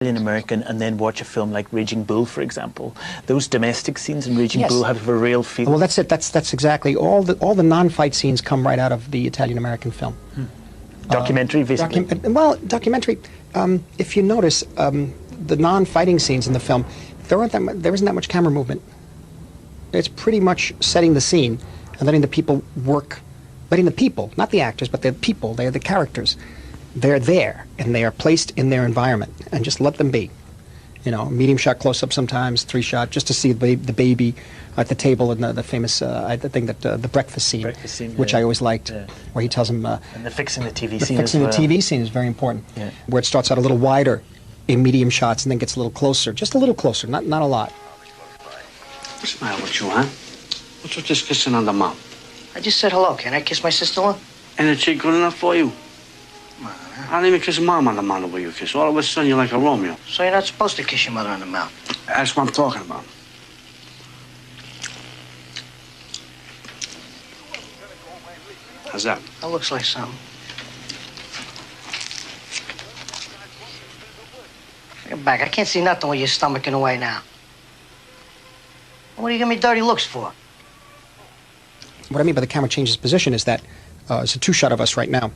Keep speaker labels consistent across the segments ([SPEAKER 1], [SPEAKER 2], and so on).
[SPEAKER 1] Italian American and then watch a film like Raging Bull, for example, those domestic scenes in Raging Bull have a real feel.
[SPEAKER 2] Well, that's it. That's exactly all the non-fight scenes come right out of the Italian American film.
[SPEAKER 1] Documentary, basically.
[SPEAKER 2] Documentary. If you notice, the non-fighting scenes in the film, there isn't that much camera movement. It's pretty much setting the scene and letting the people work, letting the people, not the actors, but the people, they're the characters. They're there, and they are placed in their environment, and just let them be. You know, medium shot close-up sometimes, 3-shot, just to see the baby at the table, and the famous, I think that the breakfast scene, which I always liked, where he tells him... and
[SPEAKER 1] the fixing the TV
[SPEAKER 2] scene fixing the TV scene is very important, where it starts out a little wider in medium shots and then gets a little closer, just a little closer, not a lot.
[SPEAKER 3] What's the matter with you, huh? What's with this kissing on the mouth?
[SPEAKER 4] I just said hello. Can I kiss my sister-in-law?
[SPEAKER 3] Ain't a chick good enough for you? I don't even kiss mom on the mouth the way you kiss. All of a sudden, you're like a Romeo.
[SPEAKER 4] So you're not supposed to kiss your mother on the mouth?
[SPEAKER 3] That's what I'm talking about. How's that?
[SPEAKER 4] That looks like something. Get back. I can't see nothing with your stomach in the way now. What do you give me dirty looks for?
[SPEAKER 2] What I mean by the camera changes position is that it's a 2-shot of us right now.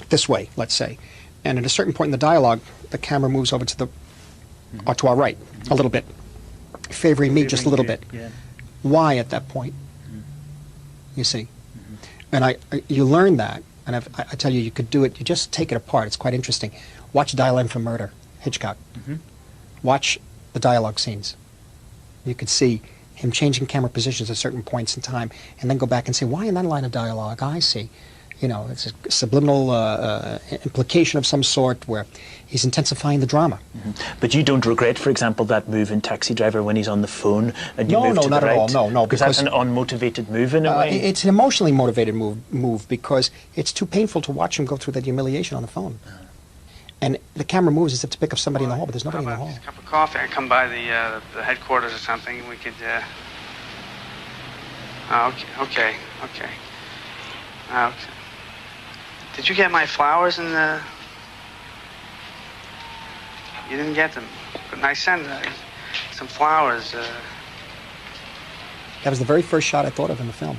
[SPEAKER 2] This way, let's say. And at a certain point in the dialogue, the camera moves over to to our right, a little bit, favoring me just a little bit. Why at that point? You see? And you learn that, and I tell you, you could do it, you just take it apart, it's quite interesting. Watch Dial M for Murder, Hitchcock. Watch the dialogue scenes. You could see him changing camera positions at certain points in time, and then go back and say, why in that line of dialogue? I see. You know, it's a subliminal implication of some sort where he's intensifying the drama.
[SPEAKER 1] But you don't regret, for example, that move in Taxi Driver when he's on the phone and you move to the right?
[SPEAKER 2] No, not at all. No,
[SPEAKER 1] because that's an unmotivated move in a way.
[SPEAKER 2] It's an emotionally motivated move because it's too painful to watch him go through that humiliation on the phone. And the camera moves as if to pick up somebody in the hall, but there's nobody in the hall.
[SPEAKER 5] A cup of coffee. I come by the headquarters or something. We could. Oh, okay. Did you get my flowers in the... You didn't get them. But I sent some flowers.
[SPEAKER 2] That was the very first shot I thought of in the film.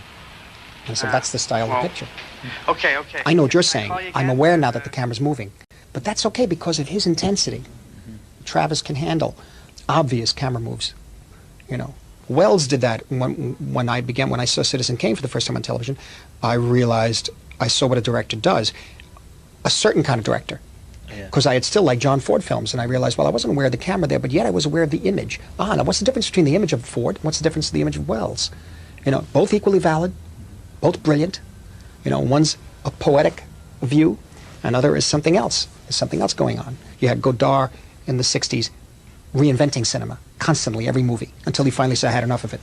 [SPEAKER 2] And so that's the style of the picture.
[SPEAKER 5] Okay.
[SPEAKER 2] I know what you're saying. I'm aware now that the camera's moving. But that's okay because of his intensity. Travis can handle obvious camera moves. You know, Wells did that when I saw Citizen Kane for the first time on television. I realized I saw what a director does, a certain kind of director. Because I had still liked John Ford films, and I realized, well, I wasn't aware of the camera there, but yet I was aware of the image. Now what's the difference between the image of Ford and what's the difference of the image of Wells? You know, both equally valid, both brilliant. You know, one's a poetic view, another is something else. There's something else going on. You had Godard in the 60s reinventing cinema, constantly, every movie, until he finally said, I had enough of it.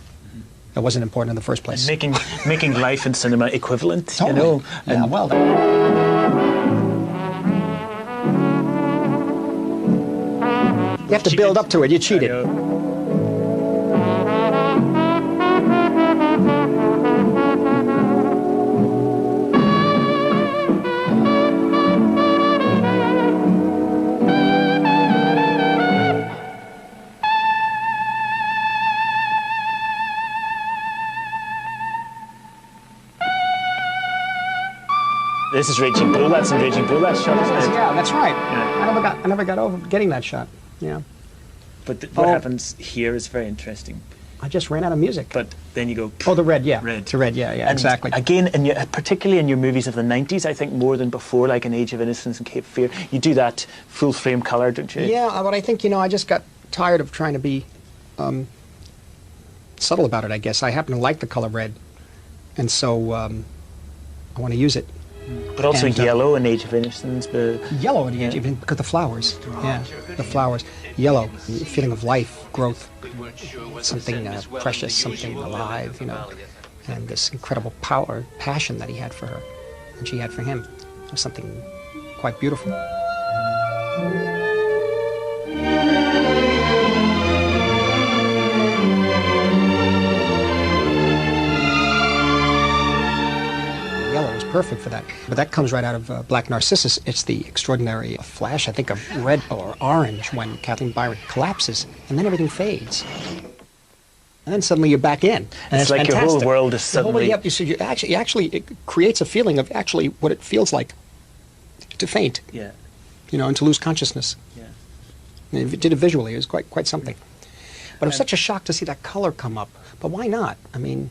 [SPEAKER 2] That wasn't important in the first place.
[SPEAKER 1] Making life in cinema equivalent,
[SPEAKER 2] totally.
[SPEAKER 1] You know.
[SPEAKER 2] Yeah, well. You have to build up to it. You cheated.
[SPEAKER 1] This is Raging Bull. That's in Raging Bull. That shot, isn't it?
[SPEAKER 2] Yeah, that's right. Yeah. I never got over getting that shot. Yeah.
[SPEAKER 1] But what happens here is very interesting.
[SPEAKER 2] I just ran out of music.
[SPEAKER 1] But then you go...
[SPEAKER 2] Oh, the red, yeah.
[SPEAKER 1] Red.
[SPEAKER 2] The red, yeah,
[SPEAKER 1] and
[SPEAKER 2] exactly.
[SPEAKER 1] Again, particularly in your movies of the 90s, I think more than before, like in Age of Innocence and Cape Fear, you do that full-frame colour, don't you?
[SPEAKER 2] Yeah, but I think, you know, I just got tired of trying to be subtle about it, I guess. I happen to like the color red, and so I want to use it.
[SPEAKER 1] But also yellow in Age of Innocence.
[SPEAKER 2] Yellow in Age of Innocence, because the flowers. Yeah, the flowers. Yellow, feeling of life, growth, something precious, something alive, you know. And this incredible power, passion that he had for her, and she had for him. It was something quite beautiful. Yellow is perfect for that. But that comes right out of Black Narcissus. It's the extraordinary flash, I think, of red or orange when Kathleen Byron collapses, and then everything fades. And then suddenly you're back in. And
[SPEAKER 1] it's like
[SPEAKER 2] fantastic.
[SPEAKER 1] Your whole world is suddenly...
[SPEAKER 2] It creates a feeling of actually what it feels like to faint.
[SPEAKER 1] Yeah.
[SPEAKER 2] You know, and to lose consciousness.
[SPEAKER 1] Yeah.
[SPEAKER 2] And if it did it visually, it was quite something. But it was such a shock to see that color come up. But why not? I mean,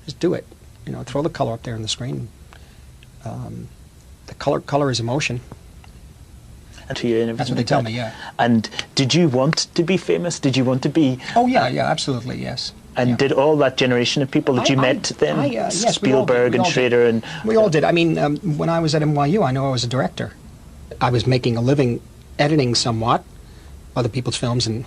[SPEAKER 2] just do it. You know, throw the color up there on the screen. The color is emotion.
[SPEAKER 1] To you and everything.
[SPEAKER 2] That's what they tell me, yeah.
[SPEAKER 1] And did you want to be famous? Did you want to be...
[SPEAKER 2] Oh, yeah, absolutely, yes.
[SPEAKER 1] And did all that generation of people that you met then?
[SPEAKER 2] Yes,
[SPEAKER 1] Spielberg and Schrader and...
[SPEAKER 2] We all did. I mean, when I was at NYU, I know I was a director. I was making a living editing somewhat, other people's films and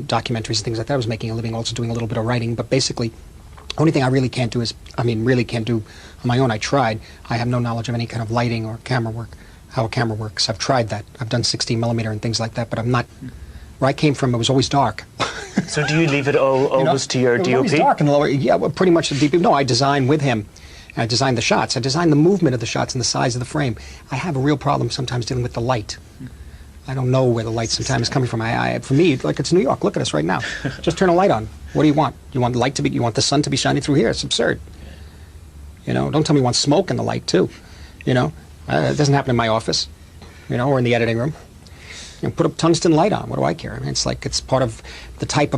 [SPEAKER 2] documentaries and things like that. I was making a living also doing a little bit of writing, but basically, the only thing I really can't do on my own. I tried. I have no knowledge of any kind of lighting or camera work, how a camera works. I've tried that. I've done 16 millimeter and things like that, but I'm not... Where I came from, it was always dark.
[SPEAKER 1] So do you leave it always to your DOP?
[SPEAKER 2] It was always dark in the lower... Yeah, well, pretty much the DP. No, I designed with him. I designed the shots. I designed the movement of the shots and the size of the frame. I have a real problem sometimes dealing with the light. I don't know where the light sometimes is coming from. For me, like it's New York. Look at us right now. Just turn a light on. What do you want? You want light to be? You want the sun to be shining through here? It's absurd. You know, don't tell me you want smoke in the light too. You know, it doesn't happen in my office. You know, or in the editing room. You know, put a tungsten light on. What do I care? I mean, it's like it's part of the type.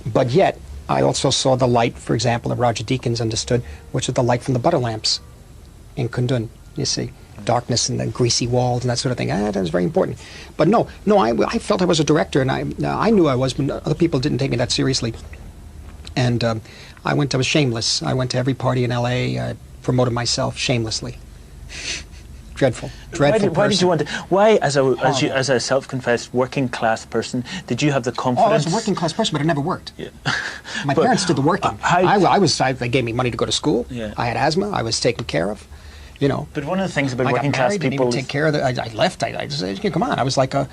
[SPEAKER 2] But yet, I also saw the light, for example, that Roger Deakins understood, which is the light from the butter lamps in Kundun. You see, darkness and the greasy walls and that sort of thing. That was very important. But no, I felt I was a director, and I knew I was, but other people didn't take me that seriously. And I was shameless. I went to every party in L.A. I promoted myself shamelessly. Dreadful person.
[SPEAKER 1] Why did you want to? Why, as a self-confessed working class person, did you have the confidence?
[SPEAKER 2] Oh, I was a working class person, but it never worked.
[SPEAKER 1] Yeah.
[SPEAKER 2] My parents did the working. They gave me money to go to school.
[SPEAKER 1] Yeah.
[SPEAKER 2] I had asthma. I was taken care of. You know.
[SPEAKER 1] But one of the things about working class people,
[SPEAKER 2] didn't even take care of I left. I just come on. I was like a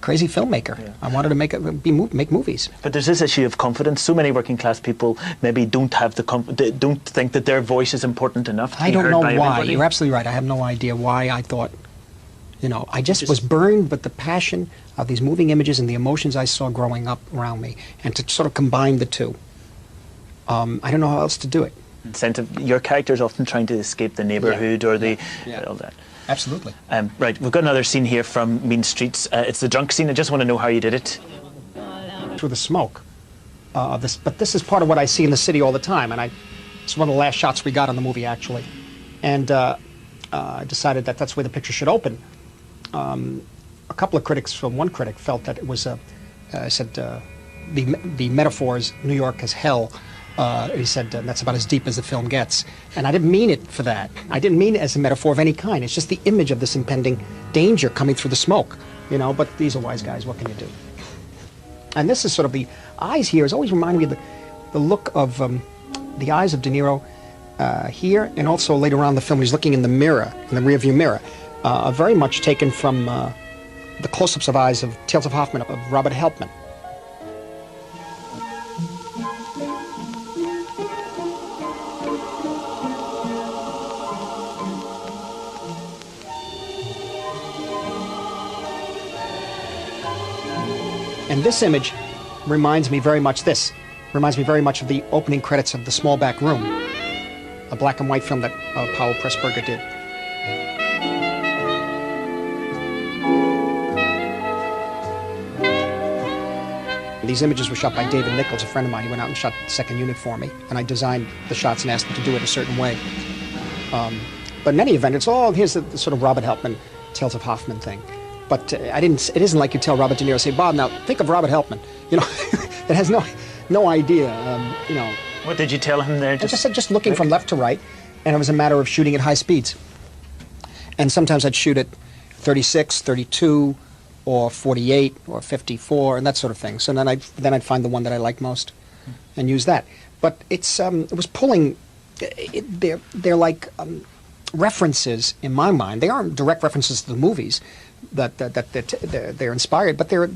[SPEAKER 2] crazy filmmaker. Yeah. I wanted to make movies.
[SPEAKER 1] But there's this issue of confidence. So many working class people maybe don't have don't think that their voice is important enough to be heard by everybody. I don't know why.
[SPEAKER 2] You're absolutely right. I have no idea why I thought. You know, I just was burned, but the passion of these moving images and the emotions I saw growing up around me, and to sort of combine the two. I don't know how else to do it.
[SPEAKER 1] Sense of your character is often trying to escape the neighborhood or the all that.
[SPEAKER 2] Absolutely.
[SPEAKER 1] Right, we've got another scene here from Mean Streets. It's the drunk scene. I just want to know how you did it.
[SPEAKER 2] Through the smoke. But this is part of what I see in the city all the time, and it's one of the last shots we got on the movie actually, and I decided that that's where the picture should open. A couple of critics, one critic felt that it was said the metaphors New York as hell. He said that's about as deep as the film gets. And I didn't mean it for that. I didn't mean it as a metaphor of any kind. It's just the image of this impending danger coming through the smoke. You know, but these are wise guys. What can you do? And this is sort of the eyes here has always reminded me of the look of the eyes of De Niro here, and also later on in the film he's looking in the mirror, in the rearview mirror. Very much taken from the close-ups of eyes of Tales of Hoffman of Robert Helpman. And this image reminds me very much of the opening credits of The Small Back Room, a black and white film that Powell Pressburger did. These images were shot by David Nichols, a friend of mine. He went out and shot the second unit for me, and I designed the shots and asked him to do it a certain way. But in any event, here's the sort of Robert Helpman, Tales of Hoffman thing. But it isn't like you tell Robert De Niro, say, Bob, now think of Robert Helpman. You know, it has no idea, you know.
[SPEAKER 1] What did you tell him there?
[SPEAKER 2] Just looking from left to right, and it was a matter of shooting at high speeds. And sometimes I'd shoot at 36, 32, or 48, or 54, and that sort of thing. So then I'd find the one that I liked most, and use that. But it was pulling. They're like references in my mind. They aren't direct references to the movies that they're inspired, but they're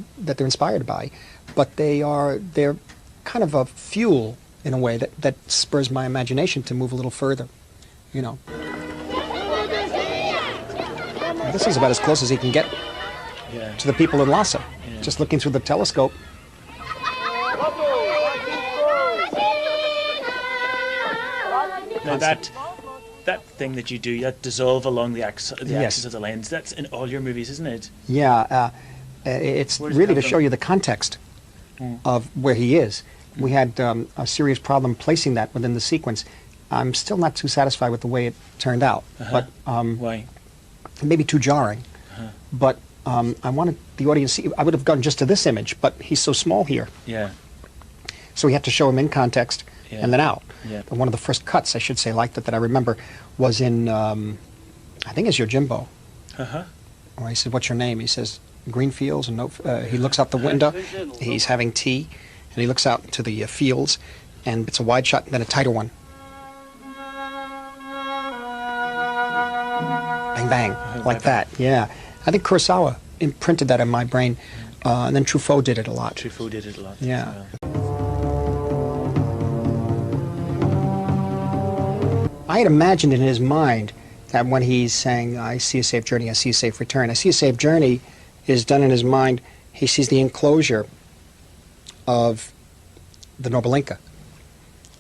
[SPEAKER 2] inspired by. But they're kind of a fuel in a way that spurs my imagination to move a little further, you know. This is about as close as he can get
[SPEAKER 1] Yeah.
[SPEAKER 2] to the people in Lhasa,
[SPEAKER 1] Yeah.
[SPEAKER 2] just looking through the telescope.
[SPEAKER 1] Now that thing that you do, that dissolve along the axis of the lens, that's in all your movies, isn't it?
[SPEAKER 2] Yeah, it's
[SPEAKER 1] Where's it
[SPEAKER 2] really
[SPEAKER 1] come
[SPEAKER 2] to
[SPEAKER 1] from?
[SPEAKER 2] show you the context of where he is. We had a serious problem placing that within the sequence. I'm still not too satisfied with the way it turned out, but
[SPEAKER 1] Why?
[SPEAKER 2] it may be too jarring. But I wanted the audience to see. I would have gone just to this image, but he's so small here.
[SPEAKER 1] Yeah.
[SPEAKER 2] So we had to show him in context
[SPEAKER 1] Yeah.
[SPEAKER 2] and then out.
[SPEAKER 1] Yeah.
[SPEAKER 2] But one of the first cuts, I should say, like that I remember, was in, I think it's Yojimbo.
[SPEAKER 1] Uh-huh.
[SPEAKER 2] Or he said, "What's your name?" He says, "Greenfields." And no, he looks out the window. He's having tea, and he looks out to the fields, and it's a wide shot, and then a tighter one. Bang, bang, like that. Yeah, I think Kurosawa imprinted that in my brain, and then Truffaut did it a lot.
[SPEAKER 1] Truffaut did it a lot.
[SPEAKER 2] Yeah.
[SPEAKER 1] As well.
[SPEAKER 2] I had imagined in his mind that when he's saying, "I see a safe journey, I see a safe return," "I see a safe journey" is done in his mind. He sees the enclosure of the Noble Inca,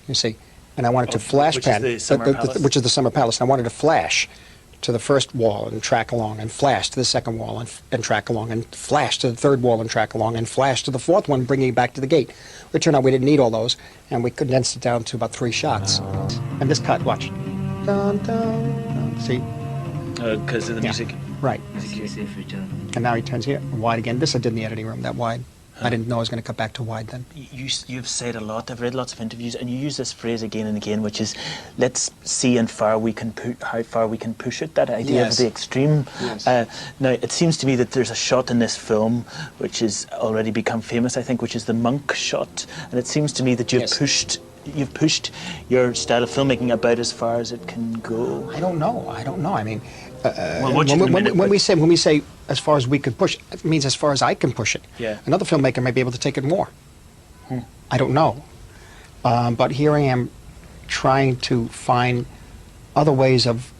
[SPEAKER 2] you see. And I wanted to flash
[SPEAKER 1] which
[SPEAKER 2] pan,
[SPEAKER 1] is the Summer Palace.
[SPEAKER 2] which is the Summer Palace. And I wanted to flash to the first wall and track along, and flash to the second wall and track along, and flash to the third wall and track along, and flash to the fourth one, bringing it back to the gate. It turned out we didn't need all those, and we condensed it down to about 3 shots. And this cut, watch. Dun, dun, dun. See?
[SPEAKER 1] Because of the music.
[SPEAKER 2] Right.
[SPEAKER 3] Safe return.
[SPEAKER 2] And now he turns here, wide again. This I did in the editing room, that wide. I didn't know I was going to cut back to wide then.
[SPEAKER 1] You've said a lot. I've read lots of interviews, and you use this phrase again and again, which is, "Let's see how far we can push it." That idea
[SPEAKER 2] Yes.
[SPEAKER 1] of the extreme.
[SPEAKER 2] Yes.
[SPEAKER 1] Now, it seems to me that there's a shot in this film which has already become famous, I think, which is the monk shot, and it seems to me that you've
[SPEAKER 2] Yes.
[SPEAKER 1] pushed your style of filmmaking about as far as it can go.
[SPEAKER 2] I don't know. I mean,
[SPEAKER 1] Well, what you can
[SPEAKER 2] when
[SPEAKER 1] minute-
[SPEAKER 2] we say as far as we could push, it means as far as I can push it.
[SPEAKER 1] Yeah.
[SPEAKER 2] Another filmmaker may be able to take it more. I don't know. But here I am trying to find other ways of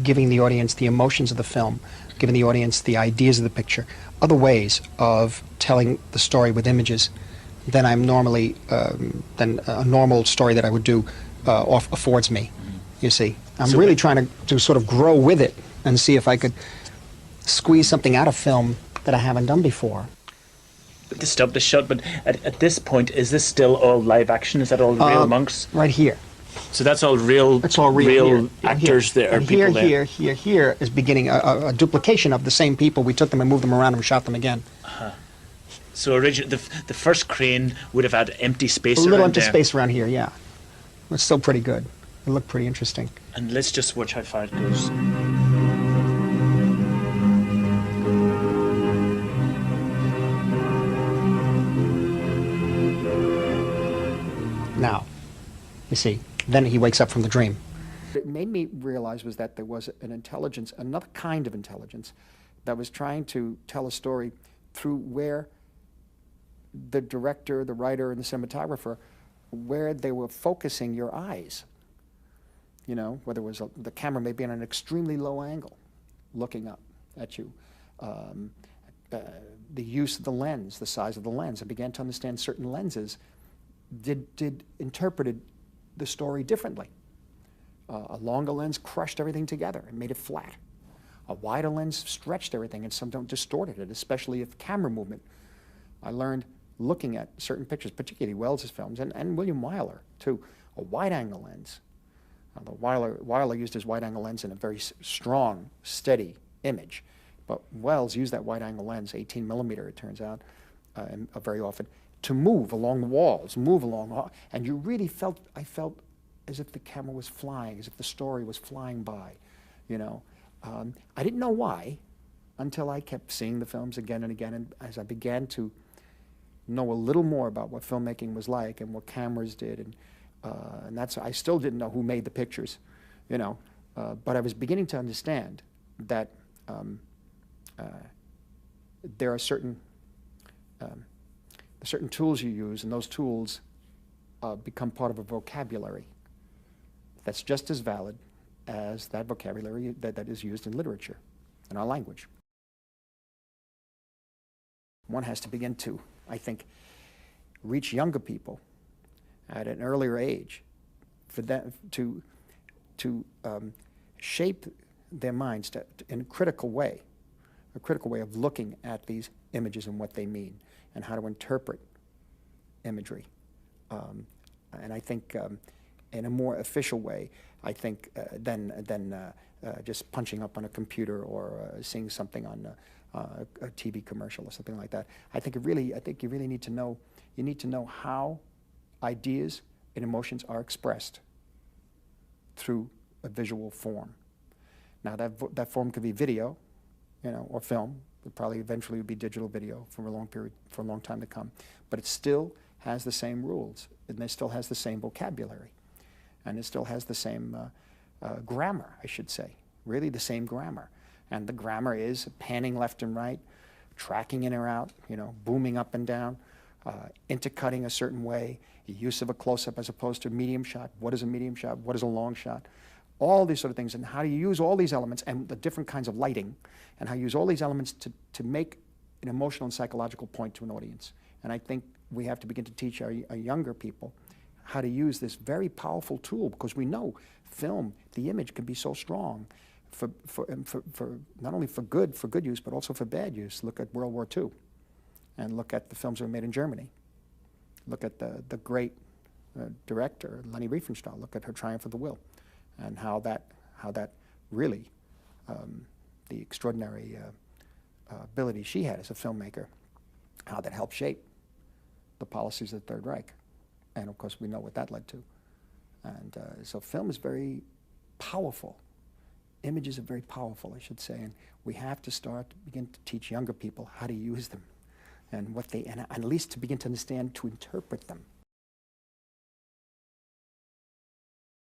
[SPEAKER 2] giving the audience the emotions of the film, giving the audience the ideas of the picture, other ways of telling the story with images than I'm normally, than a normal story that I would do affords me, you see. I'm
[SPEAKER 1] So
[SPEAKER 2] really
[SPEAKER 1] it-
[SPEAKER 2] trying to sort of grow with it and see if I could squeeze something out of film that I haven't done before.
[SPEAKER 1] To stop the shot, but at this point, is this still all live action? Is that all real monks?
[SPEAKER 2] Right here.
[SPEAKER 1] So that's all real.
[SPEAKER 2] It's all real. Here.
[SPEAKER 1] actors
[SPEAKER 2] Here.
[SPEAKER 1] there,
[SPEAKER 2] And
[SPEAKER 1] people there.
[SPEAKER 2] Here is beginning a duplication of the same people. We took them and moved them around and shot them again.
[SPEAKER 1] So the first crane would have had empty space
[SPEAKER 2] A little
[SPEAKER 1] around
[SPEAKER 2] empty
[SPEAKER 1] there.
[SPEAKER 2] space around here, yeah. It's still pretty good. It looked pretty interesting.
[SPEAKER 1] And let's just watch how far it goes.
[SPEAKER 2] Now, you see, then he wakes up from the dream. What it made me realize was that there was an intelligence, another kind of intelligence, that was trying to tell a story through where the director, the writer, and the cinematographer, where they were focusing your eyes. You know, whether it was the camera may be on an extremely low angle, looking up at you. The use of the lens, the size of the lens. I began to understand certain lenses interpreted the story differently. A longer lens crushed everything together and made it flat. A wider lens stretched everything and sometimes distorted it, especially if camera movement. I learned looking at certain pictures, particularly Wells's films, and William Wyler too, a wide-angle lens. Wyler used his wide-angle lens in a very strong, steady image, but Wells used that wide-angle lens, 18 millimeter it turns out, very often, to move along the walls, and you really felt, I felt as if the camera was flying, as if the story was flying by, you know. I didn't know why until I kept seeing the films again and again, and as I began to know a little more about what filmmaking was like and what cameras did, and that's, I still didn't know who made the pictures, you know, but I was beginning to understand that there are certain tools you use, and those tools become part of a vocabulary that's just as valid as that vocabulary that is used in literature. in our language. One has to begin to, I think, reach younger people at an earlier age for them to shape their minds in a critical way of looking at these images and what they mean and how to interpret imagery. And I think in a more official way, I think, than just punching up on a computer or seeing something on a TV commercial or something like that. I think you really need to know how ideas and emotions are expressed through a visual form. Now that form could be video, or film. It probably eventually would be digital video for a long time to come. But it still has the same rules, and it still has the same vocabulary, and it still has the same grammar, I should say. Really, the same grammar. And the grammar is panning left and right, tracking in or out, booming up and down, intercutting a certain way, the use of a close-up as opposed to a medium shot. What is a medium shot? What is a long shot? All these sort of things, and how do you use all these elements and the different kinds of lighting, and how you use all these elements to make an emotional and psychological point to an audience. And I think we have to begin to teach our younger people how to use this very powerful tool, because we know film, the image, can be so strong for not only for good use, but also for bad use. Look at World War II, and look at the films that were made in Germany. Look at the great director, Leni Riefenstahl. Look at her Triumph of the Will, and how that really, the extraordinary ability she had as a filmmaker, how that helped shape the policies of the Third Reich. And of course we know what that led to. And so film is very powerful. Images are very powerful, I should say, and we have to begin to teach younger people how to use them, and and at least to begin to understand, to interpret them.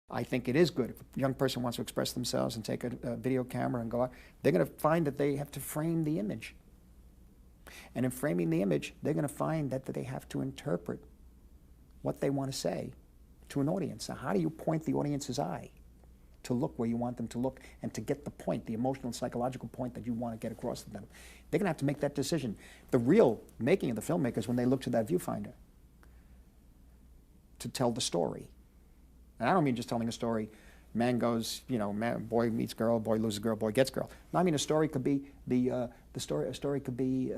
[SPEAKER 2] I think it is good if a young person wants to express themselves and take a video camera and go out, they're going to find that they have to frame the image. And in framing the image, they're going to find that they have to interpret what they want to say to an audience. Now, how do you point the audience's eye to look where you want them to look and to get the point, the emotional and psychological point that you want to get across to them? They're going to have to make that decision. The real making of the filmmakers when they look to that viewfinder to tell the story. And I don't mean just telling a story, man goes, boy meets girl, boy loses girl, boy gets girl. No, I mean a story could be a story could be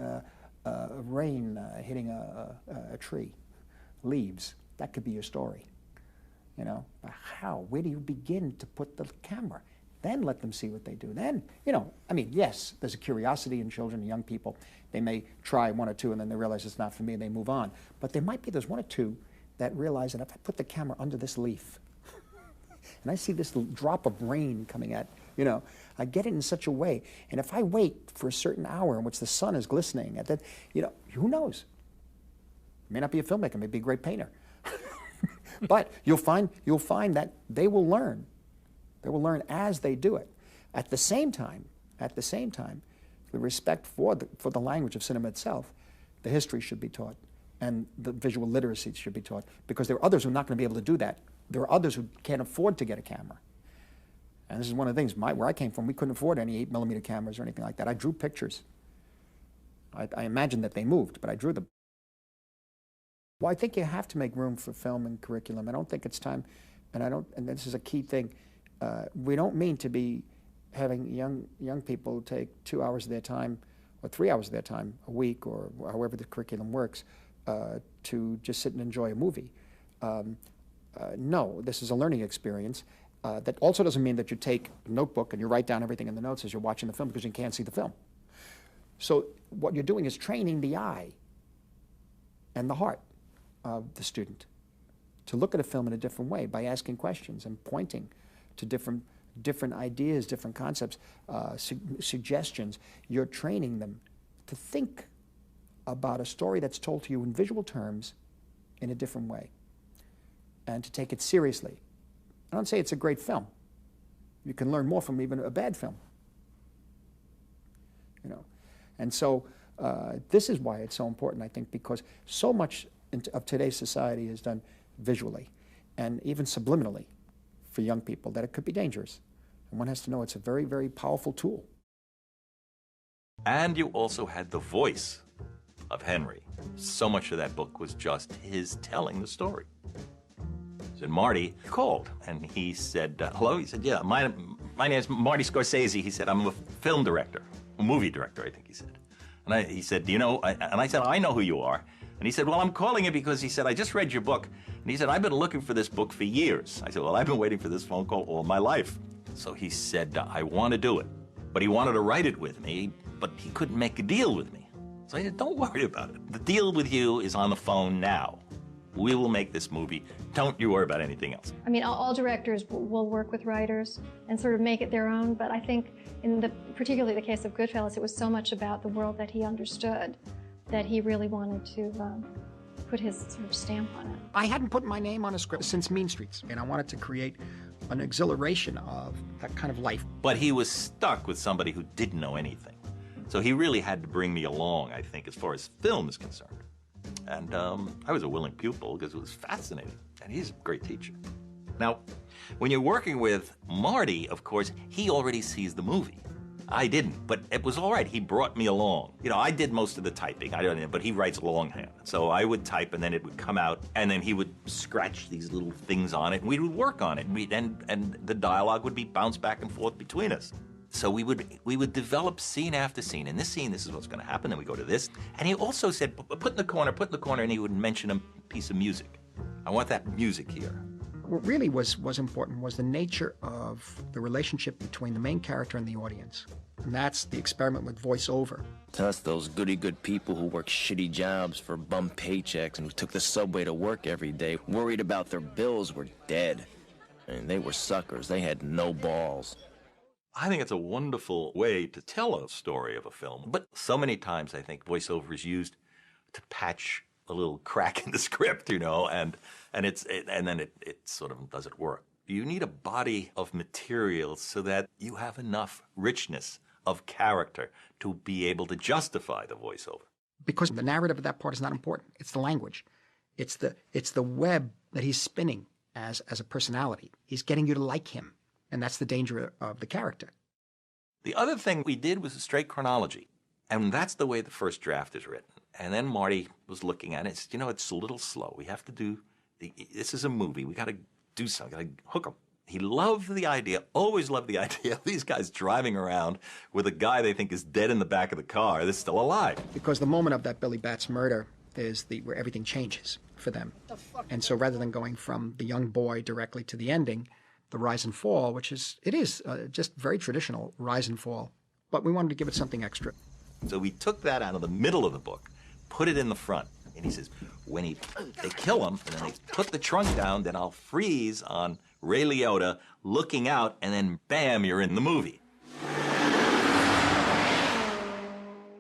[SPEAKER 2] rain hitting a tree, leaves. That could be your story. Where do you begin to put the camera? Then let them see what they do. Then, yes, there's a curiosity in children and young people. They may try one or two and then they realize it's not for me and they move on. But there's one or two that realize that if I put the camera under this leaf and I see this drop of rain coming at, I get it in such a way. And if I wait for a certain hour in which the sun is glistening, who knows? May not be a filmmaker, may be a great painter. But you'll find that they will learn. They will learn as they do it. At the same time, with respect for the language of cinema itself, the history should be taught and the visual literacy should be taught, because there are others who are not going to be able to do that. There are others who can't afford to get a camera. And this is one of the things, where I came from, we couldn't afford any 8mm cameras or anything like that. I drew pictures. I imagined that they moved, but I drew them. Well, I think you have to make room for film and curriculum. I don't think it's time, and this is a key thing, we don't mean to be having young people take 2 hours of their time or 3 hours of their time a week, or however the curriculum works, to just sit and enjoy a movie. No, this is a learning experience. That also doesn't mean that you take a notebook and you write down everything in the notes as you're watching the film, because you can't see the film. So what you're doing is training the eye and the heart of the student to look at a film in a different way by asking questions and pointing to different ideas, different concepts, suggestions. You're training them to think about a story that's told to you in visual terms in a different way, and to take it seriously. I don't say it's a great film. You can learn more from even a bad film. And so this is why it's so important, I think, because so much of today's society is done visually and even subliminally for young people that it could be dangerous. And one has to know it's a very, very powerful tool.
[SPEAKER 6] And you also had the voice of Henry. So much of that book was just his telling the story. So Marty called, and he said, hello? He said, yeah, my name is Marty Scorsese. He said, I'm a film director, a movie director, I think he said. And he said, do you know? And I said, I know who you are. And he said, well, I'm calling you because, he said, I just read your book. And he said, I've been looking for this book for years. I said, well, I've been waiting for this phone call all my life. So he said, I want to do it. But he wanted to write it with me, but he couldn't make a deal with me. So I said, don't worry about it. The deal with you is on the phone now. We will make this movie. Don't you worry about anything else.
[SPEAKER 7] I mean, all directors will work with writers and sort of make it their own, but I think in particularly the case of Goodfellas, it was so much about the world that he understood that he really wanted to put his sort of stamp on it.
[SPEAKER 2] I hadn't put my name on a script since Mean Streets, and I wanted to create an exhilaration of that kind of life.
[SPEAKER 6] But he was stuck with somebody who didn't know anything. So he really had to bring me along, I think, as far as film is concerned. And I was a willing pupil because it was fascinating. And he's a great teacher. Now, when you're working with Marty, of course, he already sees the movie. I didn't, but it was all right. He brought me along. You know, I did most of the typing, but he writes longhand. So I would type, and then it would come out, and then he would scratch these little things on it, and we would work on it. And the dialogue would be bounced back and forth between us. So we would develop scene after scene. In this scene, this is what's going to happen. Then we go to this. And he also said, put in the corner, and he would mention a piece of music. I want that music here.
[SPEAKER 2] What really was important was the nature of the relationship between the main character and the audience. And that's the experiment with voiceover.
[SPEAKER 8] To us, those goody-good people who work shitty jobs for bum paychecks and who took the subway to work every day, worried about their bills, were dead. And they were suckers. They had no balls.
[SPEAKER 6] I think it's a wonderful way to tell a story of a film. But so many times, I think, voiceover is used to patch a little crack in the script, you know, and then it sort of doesn't work. You need a body of material so that you have enough richness of character to be able to justify the voiceover.
[SPEAKER 2] Because the narrative of that part is not important. It's the language. It's the web that he's spinning as a personality. He's getting you to like him. And that's the danger of the character.
[SPEAKER 6] The other thing we did was a straight chronology. And that's the way the first draft is written. And then Marty was looking at it and said, you know, it's a little slow. We have to do, this is a movie. We got to do something, got to hook them. He loved the idea, always loved the idea of these guys driving around with a guy they think is dead in the back of the car that's still alive.
[SPEAKER 2] Because the moment of that Billy Batts murder is where everything changes for them. And so rather than going from the young boy directly to the ending, the rise and fall, it is just very traditional rise and fall. But we wanted to give it something extra.
[SPEAKER 6] So we took that out of the middle of the book, put it in the front. And he says, when they kill him, and then they put the trunk down, then I'll freeze on Ray Liotta looking out, and then bam, you're in the movie.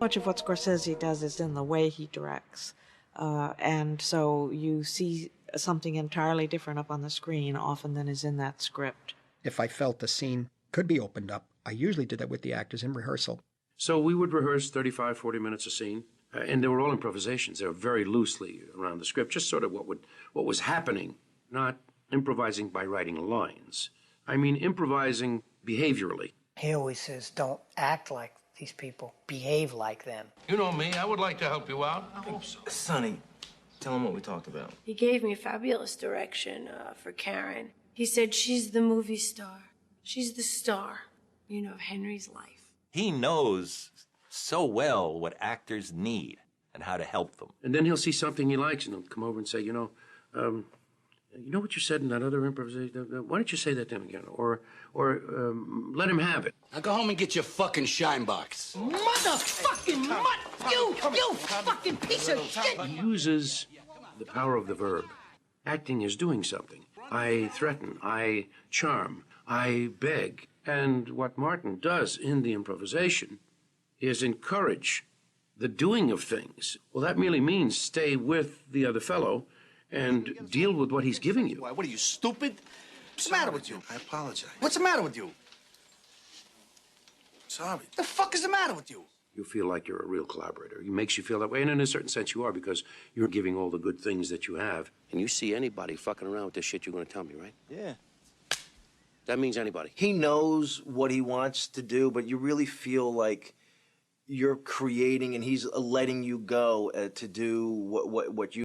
[SPEAKER 9] Much of what Scorsese does is in the way he directs. And so you see something entirely different up on the screen often than is in that script.
[SPEAKER 2] If I felt the scene could be opened up, I usually did that with the actors in rehearsal.
[SPEAKER 10] So we would rehearse 35, 40 minutes a scene, and they were all improvisations. They were very loosely around the script, just sort of what was happening, not improvising by writing lines. I mean improvising behaviorally.
[SPEAKER 4] He always says, don't act like these people, behave like them.
[SPEAKER 11] You know me, I would like to help you out. I hope so.
[SPEAKER 12] Sonny, tell him what we talked about.
[SPEAKER 13] He gave me fabulous direction for Karen. He said she's the movie star. She's the star, you know, of Henry's life.
[SPEAKER 6] He knows so well what actors need and how to help them.
[SPEAKER 10] And then he'll see something he likes and he'll come over and say, you know what you said in that other improvisation? Why don't you say that to him again? Or let him have it.
[SPEAKER 11] Now go home and get your fucking shine box.
[SPEAKER 4] Motherfucking mutt! You fucking piece of shit!
[SPEAKER 10] He uses the power of the verb. Acting is doing something. I threaten, I charm, I beg. And what Martin does in the improvisation is encourage the doing of things. Well, that merely means stay with the other fellow and deal with what he's giving you.
[SPEAKER 11] Why, what are you, stupid? What's the matter with you?
[SPEAKER 12] I apologize.
[SPEAKER 11] What's the matter with you?
[SPEAKER 12] Sorry.
[SPEAKER 11] The fuck is the matter with you?
[SPEAKER 10] You feel like you're a real collaborator. He makes you feel that way, and in a certain sense you are, because you're giving all the good things that you have.
[SPEAKER 14] And you see anybody fucking around with this shit you're going to tell me, right?
[SPEAKER 12] Yeah.
[SPEAKER 14] That means anybody.
[SPEAKER 12] He knows what he wants to do, but you really feel like
[SPEAKER 15] you're creating and he's letting you go to do what you